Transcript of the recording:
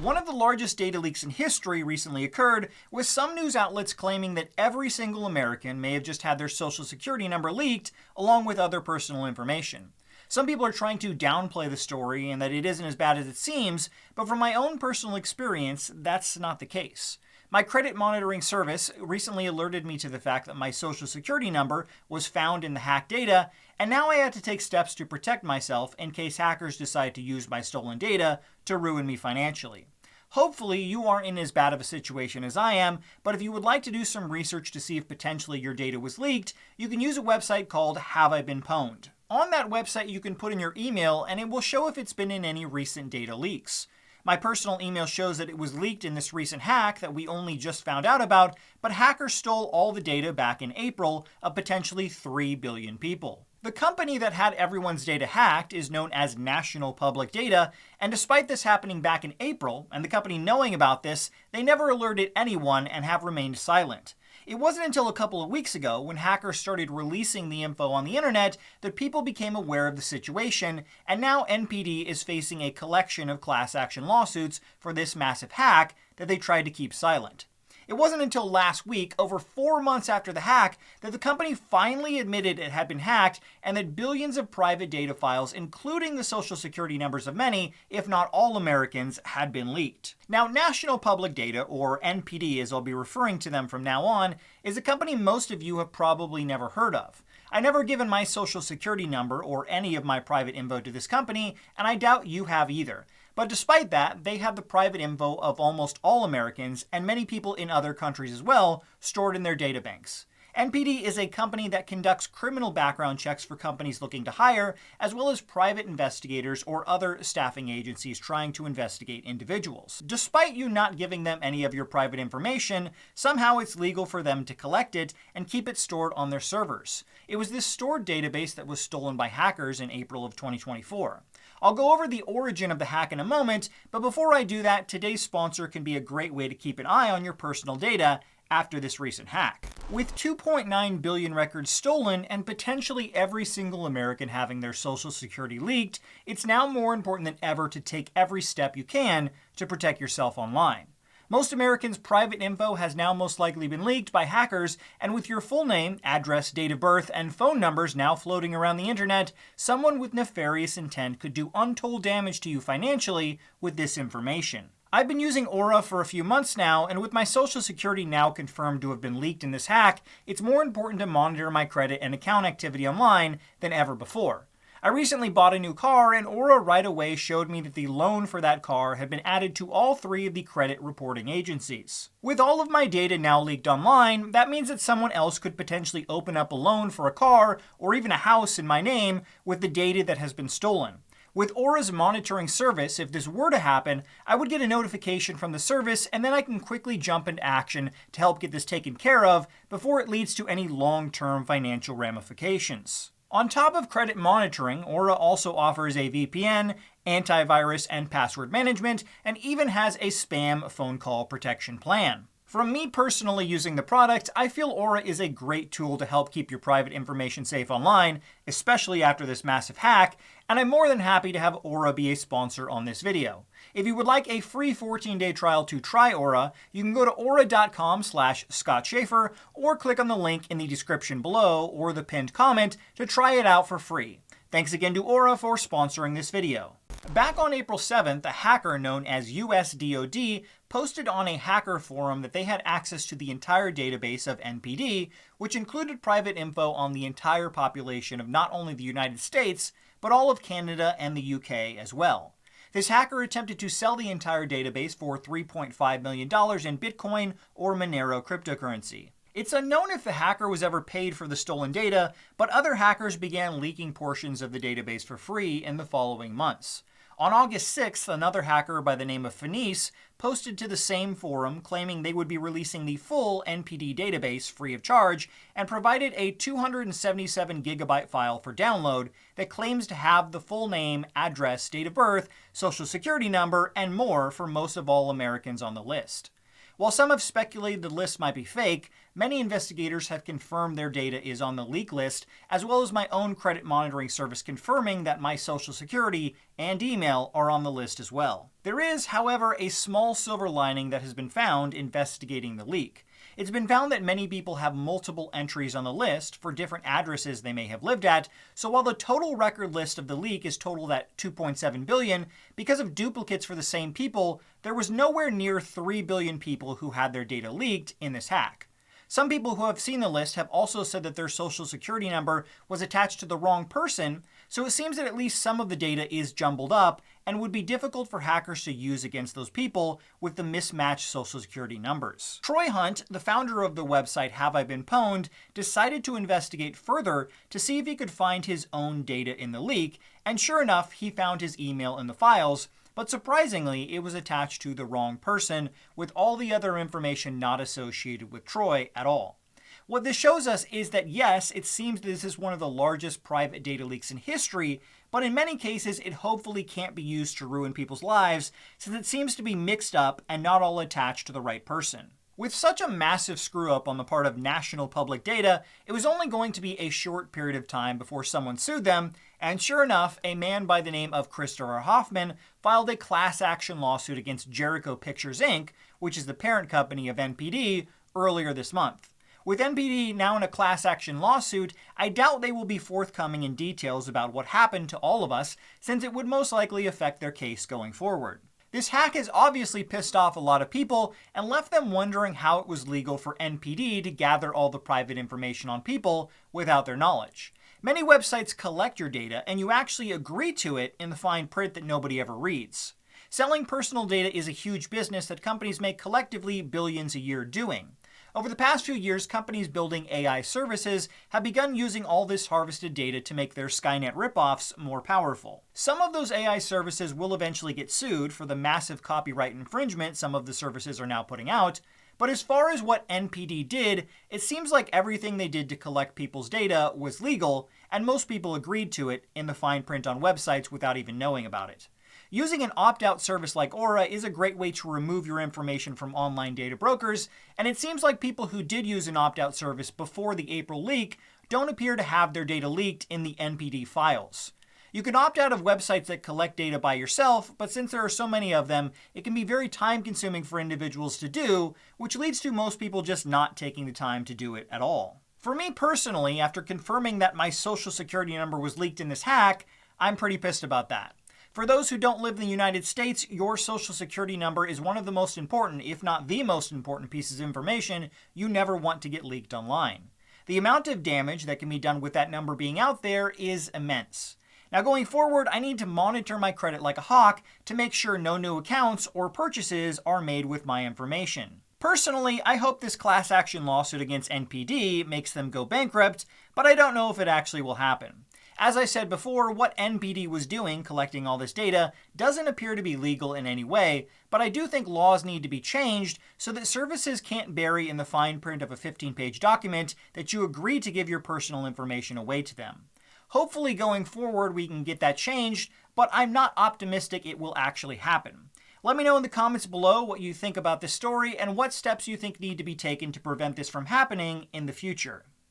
One of the largest data leaks in history recently occurred, with some news outlets claiming that every single American may have just had their social security number leaked, along with other personal information. Some people are trying to downplay the story and that it isn't as bad as it seems, but from my own personal experience, that's not the case. My credit monitoring service recently alerted me to the fact that my social security number was found in the hacked data, and now I had to take steps to protect myself in case hackers decide to use my stolen data to ruin me financially. Hopefully you aren't in as bad of a situation as I am, but if you would like to do some research to see if potentially your data was leaked, you can use a website called Have I Been Pwned. On that website you can put in your email and it will show if it's been in any recent data leaks. My personal email shows that it was leaked in this recent hack that we only just found out about, but hackers stole all the data back in April of potentially 3 billion people. The company that had everyone's data hacked is known as National Public Data, and despite this happening back in April, and the company knowing about this, they never alerted anyone and have remained silent. It wasn't until a couple of weeks ago, when hackers started releasing the info on the internet, that people became aware of the situation, and now NPD is facing a collection of class action lawsuits for this massive hack that they tried to keep silent. It wasn't until last week, over 4 months after the hack, that the company finally admitted it had been hacked and that billions of private data files, including the social security numbers of many, if not all Americans, had been leaked. Now, National Public Data, or NPD as I'll be referring to them from now on, is a company most of you have probably never heard of. I never given my social security number or any of my private info to this company, and I doubt you have either. But despite that, they have the private info of almost all Americans and many people in other countries as well stored in their databanks. NPD is a company that conducts criminal background checks for companies looking to hire, as well as private investigators or other staffing agencies trying to investigate individuals. Despite you not giving them any of your private information, somehow it's legal for them to collect it and keep it stored on their servers. It was this stored database that was stolen by hackers in April of 2024. I'll go over the origin of the hack in a moment, but before I do that, today's sponsor can be a great way to keep an eye on your personal data after this recent hack. With 2.9 billion records stolen and potentially every single American having their social security leaked, it's now more important than ever to take every step you can to protect yourself online. Most Americans' private info has now most likely been leaked by hackers, and with your full name, address, date of birth, and phone numbers now floating around the internet, someone with nefarious intent could do untold damage to you financially with this information. I've been using Aura for a few months now, and with my social security now confirmed to have been leaked in this hack, it's more important to monitor my credit and account activity online than ever before. I recently bought a new car, and Aura right away showed me that the loan for that car had been added to all 3 of the credit reporting agencies. With all of my data now leaked online, that means that someone else could potentially open up a loan for a car or even a house in my name with the data that has been stolen. With Aura's monitoring service, if this were to happen, I would get a notification from the service and then I can quickly jump into action to help get this taken care of before it leads to any long-term financial ramifications. On top of credit monitoring, Aura also offers a VPN, antivirus and password management, and even has a spam phone call protection plan. From me personally using the product, I feel Aura is a great tool to help keep your private information safe online, especially after this massive hack, and I'm more than happy to have Aura be a sponsor on this video. If you would like a free 14-day trial to try Aura, you can go to aura.com/ScottShafer or click on the link in the description below or the pinned comment to try it out for free. Thanks again to Aura for sponsoring this video. Back on April 7th, a hacker known as USDOD posted on a hacker forum that they had access to the entire database of NPD, which included private info on the entire population of not only the United States, but all of Canada and the UK as well. This hacker attempted to sell the entire database for $3.5 million in Bitcoin or Monero cryptocurrency. It's unknown if the hacker was ever paid for the stolen data, but other hackers began leaking portions of the database for free in the following months. On August 6th, another hacker by the name of Fenice posted to the same forum claiming they would be releasing the full NPD database free of charge and provided a 277 gigabyte file for download that claims to have the full name, address, date of birth, social security number, and more for most of all Americans on the list. While some have speculated the list might be fake, many investigators have confirmed their data is on the leak list, as well as my own credit monitoring service confirming that my social security and email are on the list as well. There is, however, a small silver lining that has been found investigating the leak. It's been found that many people have multiple entries on the list for different addresses they may have lived at, so while the total record list of the leak is totaled at 2.7 billion, because of duplicates for the same people, there was nowhere near 3 billion people who had their data leaked in this hack. Some people who have seen the list have also said that their social security number was attached to the wrong person, so it seems that at least some of the data is jumbled up and would be difficult for hackers to use against those people with the mismatched social security numbers. Troy Hunt, the founder of the website Have I Been Pwned, decided to investigate further to see if he could find his own data in the leak, and sure enough, he found his email in the files, but surprisingly, it was attached to the wrong person, with all the other information not associated with Troy at all. What this shows us is that yes, it seems this is one of the largest private data leaks in history, but in many cases it hopefully can't be used to ruin people's lives, since it seems to be mixed up and not all attached to the right person. With such a massive screw-up on the part of national public data, it was only going to be a short period of time before someone sued them, and sure enough, a man by the name of Christopher Hoffman filed a class action lawsuit against Jericho Pictures Inc., which is the parent company of NPD, earlier this month. With NPD now in a class action lawsuit, I doubt they will be forthcoming in details about what happened to all of us, since it would most likely affect their case going forward. This hack has obviously pissed off a lot of people and left them wondering how it was legal for NPD to gather all the private information on people without their knowledge. Many websites collect your data and you actually agree to it in the fine print that nobody ever reads. Selling personal data is a huge business that companies make collectively billions a year doing. Over the past few years, companies building AI services have begun using all this harvested data to make their Skynet ripoffs more powerful. Some of those AI services will eventually get sued for the massive copyright infringement some of the services are now putting out, but as far as what NPD did, it seems like everything they did to collect people's data was legal, and most people agreed to it in the fine print on websites without even knowing about it. Using an opt-out service like Aura is a great way to remove your information from online data brokers, and it seems like people who did use an opt-out service before the April leak don't appear to have their data leaked in the NPD files. You can opt out of websites that collect data by yourself, but since there are so many of them, it can be very time-consuming for individuals to do, which leads to most people just not taking the time to do it at all. For me personally, after confirming that my social security number was leaked in this hack, I'm pretty pissed about that. For those who don't live in the United States, your social security number is one of the most important, if not the most important pieces of information you never want to get leaked online. The amount of damage that can be done with that number being out there is immense. Now going forward, I need to monitor my credit like a hawk to make sure no new accounts or purchases are made with my information. Personally, I hope this class action lawsuit against NPD makes them go bankrupt, but I don't know if it actually will happen. As I said before, what NPD was doing, collecting all this data, doesn't appear to be legal in any way, but I do think laws need to be changed so that services can't bury in the fine print of a 15-page document that you agree to give your personal information away to them. Hopefully going forward we can get that changed, but I'm not optimistic it will actually happen. Let me know in the comments below what you think about this story and what steps you think need to be taken to prevent this from happening in the future.